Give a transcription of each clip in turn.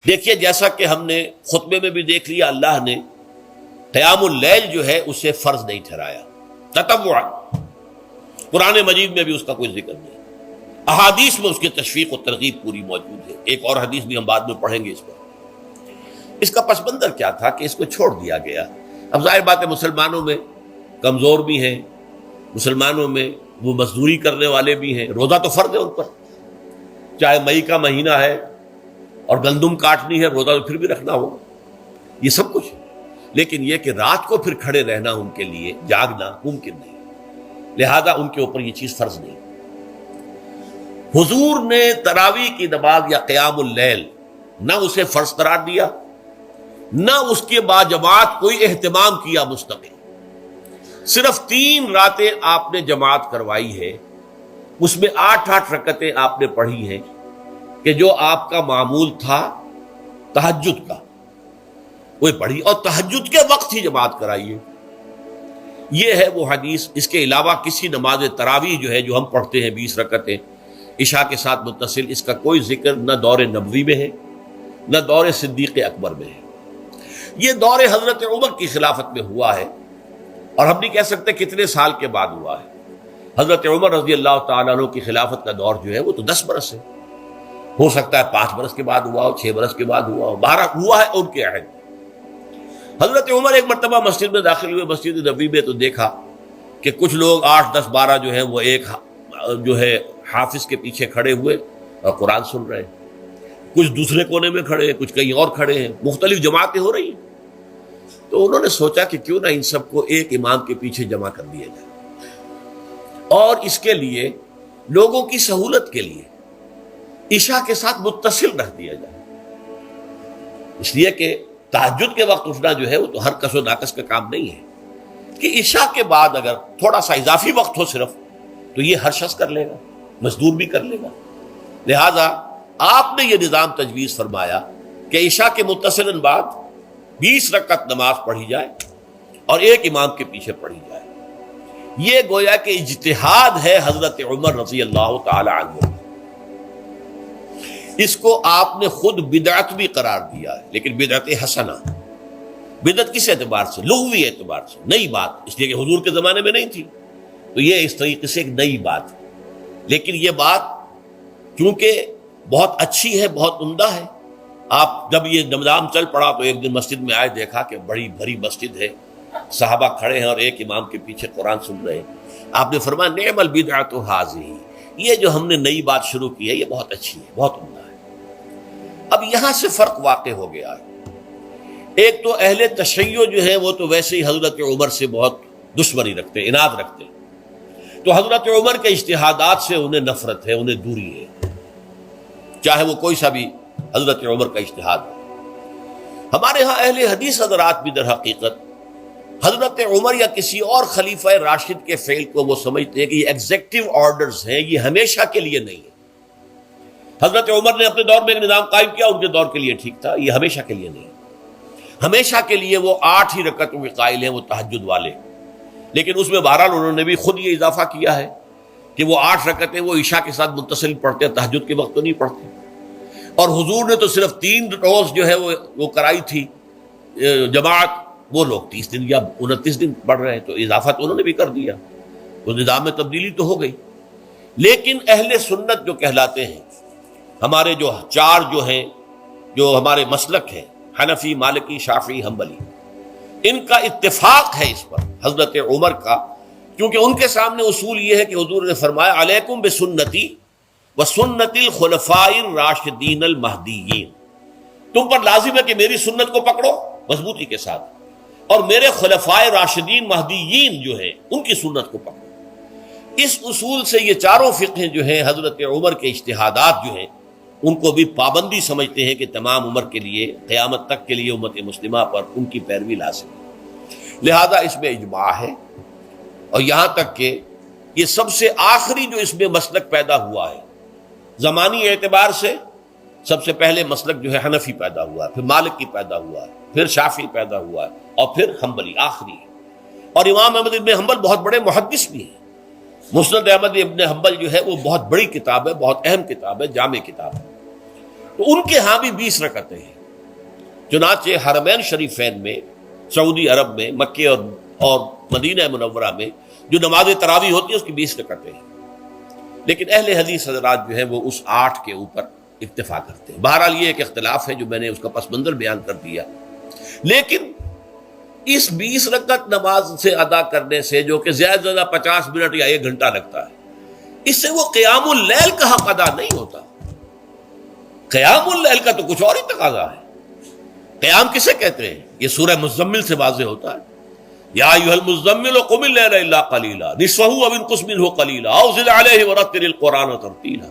دیکھیے جیسا کہ ہم نے خطبے میں بھی دیکھ لیا، اللہ نے قیام اللیل جو ہے اسے فرض نہیں ٹھہرایا، تطوع۔ قرآن مجید میں بھی اس کا کوئی ذکر نہیں، احادیث میں اس کی تشویق و ترغیب پوری موجود ہے۔ ایک اور حدیث بھی ہم بعد میں پڑھیں گے اس پر۔ اس کا پس منظر کیا تھا کہ اس کو چھوڑ دیا گیا۔ اب ظاہر بات ہے مسلمانوں میں کمزور بھی ہیں، مسلمانوں میں وہ مزدوری کرنے والے بھی ہیں، روزہ تو فرض ہے ان پر، چاہے مئی کا مہینہ ہے اور گندم کاٹنی ہے، روزہ تو پھر بھی رکھنا ہوگا، یہ سب کچھ ہے۔ لیکن یہ کہ رات کو پھر کھڑے رہنا ان کے لیے، جاگنا ممکن نہیں، لہذا ان کے اوپر یہ چیز فرض نہیں۔ حضور نے تراویح کی نماز یا قیام اللیل نہ اسے فرض قرار دیا، نہ اس کے بعد جماعت کوئی اہتمام کیا مستقل۔ صرف 3 راتیں آپ نے جماعت کروائی ہے، اس میں 8 رکعتیں آپ نے پڑھی ہیں کہ جو آپ کا معمول تھا تہجد کا، وہ پڑھی، اور تہجد کے وقت ہی جماعت کرائیے۔ یہ ہے وہ حدیث۔ اس کے علاوہ کسی نماز تراویح جو ہے جو ہم پڑھتے ہیں 20 رکعتیں عشاء کے ساتھ متصل، اس کا کوئی ذکر نہ دور نبوی میں ہے نہ دور صدیق اکبر میں ہے۔ یہ دور حضرت عمر کی خلافت میں ہوا ہے، اور ہم نہیں کہہ سکتے کتنے سال کے بعد ہوا ہے۔ حضرت عمر رضی اللہ تعالیٰ عنہ کی خلافت کا دور جو ہے وہ تو 10 برس ہے، ہو سکتا ہے 5 برس کے بعد ہوا ہو، 6 برس کے بعد ہوا ہو، 12 ہوا ہے ان کے عہد۔ حضرت عمر ایک مرتبہ مسجد میں داخل ہوئے، مسجد نبوی میں، تو دیکھا کہ کچھ لوگ 8 10 12 جو ہیں وہ ایک جو ہے حافظ کے پیچھے کھڑے ہوئے اور قرآن سن رہے ہیں، کچھ دوسرے کونے میں کھڑے ہیں، کچھ کہیں اور کھڑے ہیں، مختلف جماعتیں ہو رہی ہیں۔ تو انہوں نے سوچا کہ کیوں نہ ان سب کو ایک امام کے پیچھے جمع کر دیا جائے، اور اس کے لیے لوگوں کی سہولت کے لیے عشاء کے ساتھ متصل رکھ دیا جائے، اس لیے کہ تہجد کے وقت اٹھنا جو ہے وہ تو ہر کس و ناقص کا کام نہیں ہے، کہ عشاء کے بعد اگر تھوڑا سا اضافی وقت ہو صرف، تو یہ ہر شخص کر لے گا، مزدور بھی کر لے گا۔ لہذا آپ نے یہ نظام تجویز فرمایا کہ عشاء کے متصلاً بعد 20 رکعت نماز پڑھی جائے اور ایک امام کے پیچھے پڑھی جائے۔ یہ گویا کہ اجتہاد ہے حضرت عمر رضی اللہ تعالی عنہ، اس کو آپ نے خود بدعت بھی قرار دیا ہے، لیکن بدعت حسنہ۔ بدعت کس اعتبار سے؟ لغوی اعتبار سے، نئی بات، اس لیے کہ حضور کے زمانے میں نہیں تھی، تو یہ اس طریقے سے ایک نئی بات ہے۔ لیکن یہ بات چونکہ بہت اچھی ہے، بہت عمدہ ہے۔ آپ جب یہ نظام چل پڑا تو ایک دن مسجد میں آئے، دیکھا کہ بڑی بھری مسجد ہے، صحابہ کھڑے ہیں اور ایک امام کے پیچھے قرآن سن رہے ہیں۔ آپ نے فرمایا نعم البدعۃ ھذہ، یہ جو ہم نے نئی بات شروع کی ہے یہ بہت اچھی ہے، بہت عمدہ ہے۔ اب یہاں سے فرق واقع ہو گیا ہے۔ ایک تو اہل تشیع جو ہے وہ تو ویسے ہی حضرت عمر سے بہت دشمنی رکھتے ہیں، عناد رکھتے ہیں، تو حضرت عمر کے اجتہادات سے انہیں نفرت ہے، انہیں دوری ہے، چاہے وہ کوئی سا بھی حضرت عمر کا اجتہاد ہے۔ ہمارے ہاں اہل حدیث حضرات بھی در حقیقت حضرت عمر یا کسی اور خلیفہ راشد کے فعل کو وہ سمجھتے ہیں کہ یہ ایگزیکٹو آرڈرز ہیں، یہ ہمیشہ کے لیے نہیں ہے۔ حضرت عمر نے اپنے دور میں ایک نظام قائم کیا، ان کے دور کے لیے ٹھیک تھا، یہ ہمیشہ کے لیے نہیں۔ ہمیشہ کے لیے وہ 8 ہی رکعتوں کے قائل ہیں، وہ تہجد والے، لیکن اس میں بہرحال انہوں نے بھی خود یہ اضافہ کیا ہے کہ وہ 8 رکعتیں وہ عشاء کے ساتھ متصل پڑھتے ہیں، تہجد کے وقت تو نہیں پڑھتے۔ اور حضور نے تو صرف 3 روز جو ہے وہ کرائی تھی جماعت، وہ لوگ 30 دن یا 29 دن پڑھ رہے ہیں، تو اضافہ تو انہوں نے بھی کر دیا، تو نظام میں تبدیلی تو ہو گئی۔ لیکن اہل سنت جو کہلاتے ہیں، ہمارے جو 4 جو ہیں، جو ہمارے مسلک ہیں، حنفی، مالکی، شافعی، حنبلی، ان کا اتفاق ہے اس پر حضرت عمر کا، کیونکہ ان کے سامنے اصول یہ ہے کہ حضور نے فرمایا علیکم بسنتی وسنت الخلفاء الراشدین المہدیین، تم پر لازم ہے کہ میری سنت کو پکڑو مضبوطی کے ساتھ، اور میرے خلفائے راشدین مہدیین جو ہیں ان کی سنت کو پکڑو۔ اس اصول سے یہ 4 فقہ جو ہیں حضرت عمر کے اجتہادات جو ہیں ان کو بھی پابندی سمجھتے ہیں کہ تمام عمر کے لیے، قیامت تک کے لیے امت مسلمہ پر ان کی پیروی لازم ہے، لہذا اس میں اجماع ہے۔ اور یہاں تک کہ یہ سب سے آخری جو اس میں مسلک پیدا ہوا ہے، زمانی اعتبار سے سب سے پہلے مسلک جو ہے حنفی پیدا ہوا ہے، پھر مالکی پیدا ہوا ہے، پھر شافعی پیدا ہوا ہے، اور پھر حنبلی آخری ہے۔ اور امام احمد ابن حنبل بہت بڑے محدث بھی ہیں، مسند احمد ابن حنبل جو ہے وہ بہت بڑی کتاب ہے، بہت اہم کتاب ہے، جامع کتاب ہے۔ تو ان کے ہاں بھی 20 رکعتیں ہیں. چنانچہ حرمین شریفین میں، سعودی عرب میں، مکے اور مدینہ منورہ میں جو نماز تراویح ہوتی ہے اس کی 20 رکعتیں ہیں. لیکن اہل حدیث حضرات جو ہیں وہ اس 8 کے اوپر اکتفا کرتے ہیں. بہرحال یہ ایک اختلاف ہے جو میں نے اس کا پس منظر بیان کر دیا. لیکن اس 20 رکعت نماز سے ادا کرنے سے، جو کہ زیادہ سے زیادہ 50 منٹ یا 1 گھنٹہ لگتا ہے، اس سے وہ قیام اللیل کا حق ادا نہیں ہوتا. قیام اللیل کا تو کچھ اور ہی تقاضا ہے. قیام کسے کہتے ہیں؟ یہ سورہ مزمل سے واضح ہوتا ہے. یا ایھا المزمل قم اللیل الا قلیلا نصفہ او انقص منہ قلیلا او زد علیہ ورتل القرآن ترتیلا.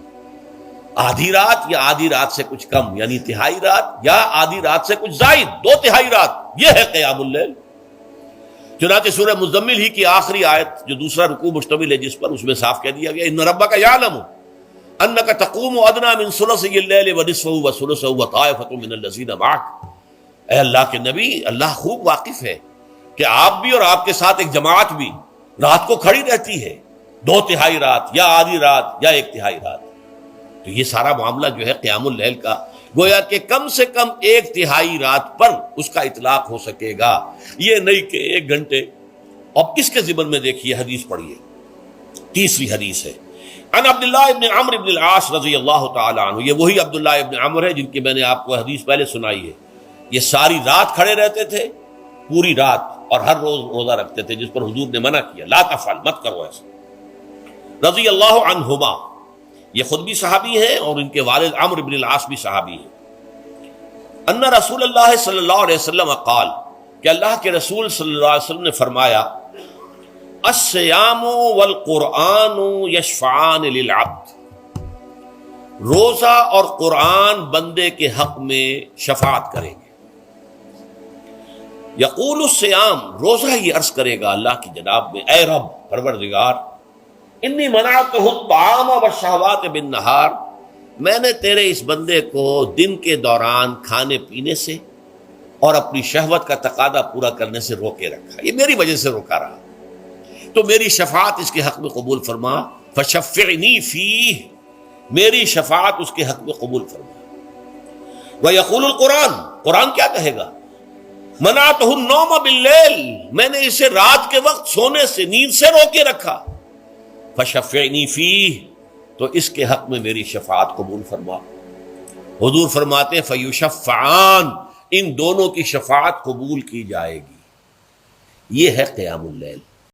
آدھی رات یا آدھی رات سے کچھ کم، یعنی تہائی رات، یا آدھی رات سے کچھ زائد، 2 تہائی رات، یہ ہے قیام اللیل. چنانچہ سورہ مزمل ہی کی آخری آیت جو دوسرا رکوع مشتمل ہے جس پر، اس میں صاف کہہ دیا گیا ان ربک یعلم انک تقوم ادنی من ثلثی اللیل ونصفہ وثلثہ وطائفۃ من الذین معک. اے اللہ کے نبی، اللہ خوب واقف ہے کہ آپ بھی اور آپ کے ساتھ ایک جماعت بھی رات کو کھڑی رہتی ہے، 2 تہائی رات یا آدھی رات یا 1 تہائی رات. تو یہ سارا معاملہ جو ہے قیام اللیل کا، گویا کہ کم سے کم 1 تہائی رات پر اس کا اطلاق ہو سکے گا، یہ نہیں کہ 1 گھنٹے. اب اس کے ضمن میں دیکھیے حدیث پڑھیے. تیسری حدیث ہے عن عبداللہ ابن عمرو ابن العاص رضی اللہ تعالی عنہ. یہ وہی عبداللہ ابن عمرو ہے جن کی میں نے آپ کو حدیث پہلے سنائی ہے. یہ ساری رات کھڑے رہتے تھے، پوری رات، اور ہر روز روزہ رکھتے تھے، جس پر حضور نے منع کیا، لا تفعل، مت کرو ایسا. رضی اللہ عنہما، یہ خود بھی صحابی ہیں اور ان کے والد عمرو بن العاص بھی صحابی ہیں. ان رسول اللہ صلی اللہ علیہ وسلم قال، کہ اللہ کے رسول صلی اللہ علیہ وسلم نے فرمایا الصیام والقرآن یشفعان للعبد. روزہ اور قرآن بندے کے حق میں شفاعت کریں گے. یقول الصیام، روزہ یہ عرض کرے گا اللہ کی جناب میں، اے رب پروردگار، انی منعتہ الطعام والشہوات بالنہار، میں نے تیرے اس بندے کو دن کے دوران کھانے پینے سے اور اپنی شہوت کا تقاضا پورا کرنے سے روکے رکھا، یہ میری وجہ سے روکا رہا، تو میری شفاعت اس کے حق میں قبول فرما. فشفعنی فیہ، میری شفاعت اس کے حق میں قبول فرما. ویقول القرآن، قرآن کیا کہے گا؟ منعتہ النوم باللیل، میں نے اسے رات کے وقت سونے سے، نیند سے روکے رکھا. فشفعنی فیہ، تو اس کے حق میں میری شفاعت قبول فرما. حضور فرماتے ہیں فیشفعان، ان دونوں کی شفاعت قبول کی جائے گی. یہ ہے قیام اللیل.